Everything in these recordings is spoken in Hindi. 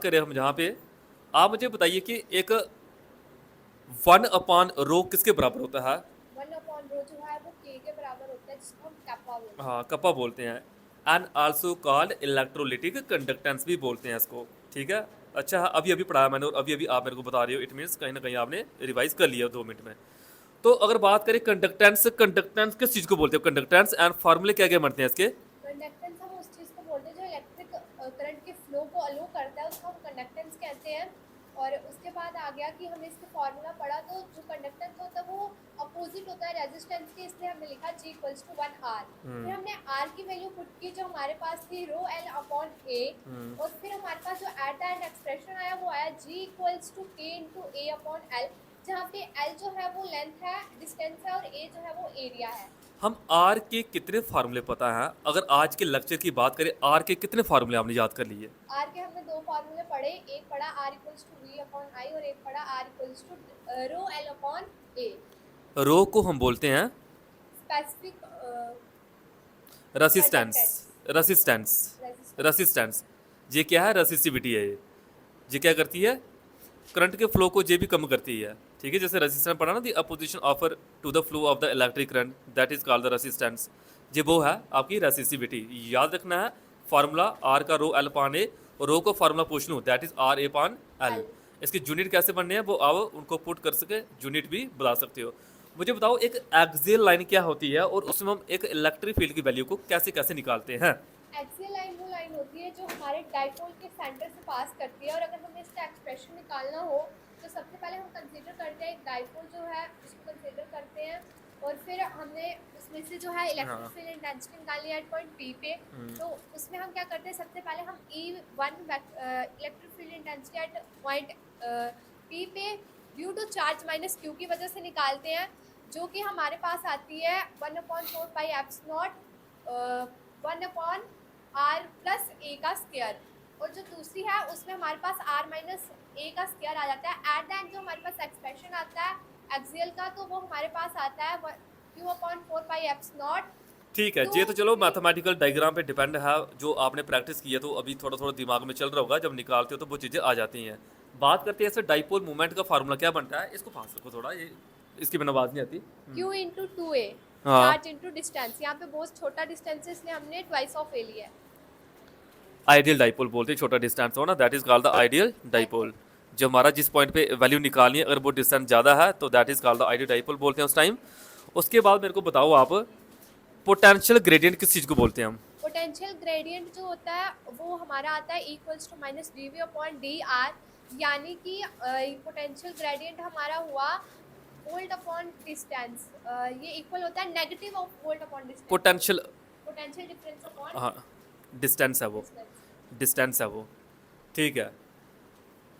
करें हम जहाँ पे, आप मुझे बताइए कि एक 1/रो किसके बराबर होता है? 1/रो जो है वो के बराबर होता है, जिसको हम कैपा बोलते हैं। हाँ, कप्पा बोलते हैं। And also called electrolytic conductance भी बोलते हैं इसको। ठीक है। अच्छा, अभी अभी पढ़ाया मैंने और अभी अभी आप मेरे को बता रहे हो, इट मीन्स कहीं ना कहीं आपने रिवाइज कर लिया 2 मिनट में। तो अगर बात करें कंडक्टेंस, कंडक्टेंस किस चीज़ को बोलते हो? कंडक्टेंस एंड फार्मूले क्या क्या बनते हैं इसके? कंडक्टेंस हम उस चीज़ को बोलते हैं जो इलेक्ट्रिक करंट के फ्लो को अलो करता है, उसको हम कंडक्टेंस कहते हैं। और उसके बाद आ गया कि हमने इसका फॉर्मूला पढ़ा, तो जो कंडक्टेंस होता है वो अपोजिट होता है रेजिस्टेंस के, इसलिए हमने लिखा G=1R। फिर हमने R की वैल्यू पुट की जो हमारे पास थी ρL/A। और फिर हमारे पास जो एट द एंड एक्सप्रेशन आया वो आया G=K×A/L, जहाँ पे L जो है वो लेंथ है, डिस्टेंस है, और A जो है वो एरिया है। हम आर के कितने फार्मूले पता हैं? अगर आज के लेक्चर की बात करें, आर के कितने फार्मूले आपने याद कर लिए? आर के हमने दो फार्मूले पढ़े, एक पढ़ा R=V/I और एक पढ़ा R=ρL/A। रो को हम बोलते हैं specific resistance. Conductance resistance. Resistance. Resistance. ये क्या है? रेसिस्टिविटी है ये क्या करती है? करंट के फ्लो को ये भी कम करती है। ठीक है, जैसे रेजिस्टेंस पढ़ा ना, the opposition offer to the flow of the electric current, that is called the resistance. ये वो है आपकी रेसिस्टिविटी। याद रखना है फार्मूला आर का रो एल पान ए, और रो को फार्मूला पूछ लूँ, दैट इज आर ए पान एल। एल इसकी यूनिट कैसे बनने हैं वो आप उनको पुट कर सके, यूनिट भी बता सकते हो। मुझे बताओ एक एक्सियल लाइन क्या होती है और उसमें हम एक इलेक्ट्रिक फील्ड की वैल्यू को कैसे कैसे निकालते हैं? एक्सियल लाइन वो लाइन होती है जो हमारे डाइपोल के सेंटर से पास करती है। और अगर हमें इसका एक्सप्रेशन निकालना हो तो सबसे पहले हम कंसीडर करते हैं एक डाइपोल जो है उसको कंसीडर करते हैं, और फिर हमने उसमें से जो है इलेक्ट्रिक हाँ। फील्ड इंटेंसिटी निकालनी है एट पॉइंट पी पे। तो उसमें हम क्या करते हैं, सबसे पहले हम E1 electric field intensity at point P पे due to charge minus Q की वजह से निकालते हैं, जो कि हमारे पास आती है 1/4πε0 1/r+a²। और जो दूसरी है उसमें हमारे पास r-a² आ जाता है। एट द एंड जो हमारे पास एक्सप्रेशन आता है एक्सियल का, तो वो हमारे पास आता है q/4πε0। ठीक है, ये तो चलो मैथमेटिकल डायग्राम पे डिपेंड है, जो आपने प्रैक्टिस की है तो अभी थोड़ा थोड़ा दिमाग में चल रहा होगा, जब निकालते हो तो वो चीज़ें आ जाती हैं। बात करते हैं ऐसे डाइपोल मूवमेंट का फार्मूला क्या बनता है? इसको पास रखो थोड़ा, ये इसकी बिना आवाज़ नहीं आती। q×2a, हाँ। Charge into distance. यहाँ पे बहुत छोटा डिस्टेंस है इसलिए हमने ट्वाइस ऑफ ए लिया है। आइडियल डाइपोल बोलते हैं, छोटा डिस्टेंस हो ना, that is called the ideal dipole. जो हमारा जिस पॉइंट पे वैल्यू निकालनी है, अगर वो डिस्टेंस ज़्यादा है तो that is called the ideal dipole बोलते हैं उस टाइम। उसके बाद मेरे को बताओ आप, पोटेंशियल ग्रेडियंट किस चीज़ को बोलते हैं हम? पोटेंशियल ग्रेडियंट जो होता है वो हमारा आता है =-dV/dr, यानी कि पोटेंशियल ग्रेडियंट हमारा हुआ वोल्ट अपॉन डिस्टेंस। ये इक्वल होता है negative of volt upon distance. Potential. Potential difference upon हाँ, डिस्टेंस है वो। डिस्टेंस। डिस्टेंस है वो। ठीक है।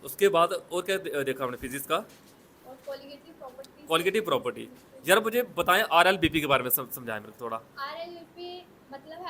उसके बाद और क्या देखा हमने फिजिक्स का? और कोलिगेटिव प्रॉपर्टी से क्वालिटेटिव प्रॉपर्टी। यार मुझे बताएं, आर एल बी पी के बारे में समझाएं मेरे को थोड़ा। RLP मतलब है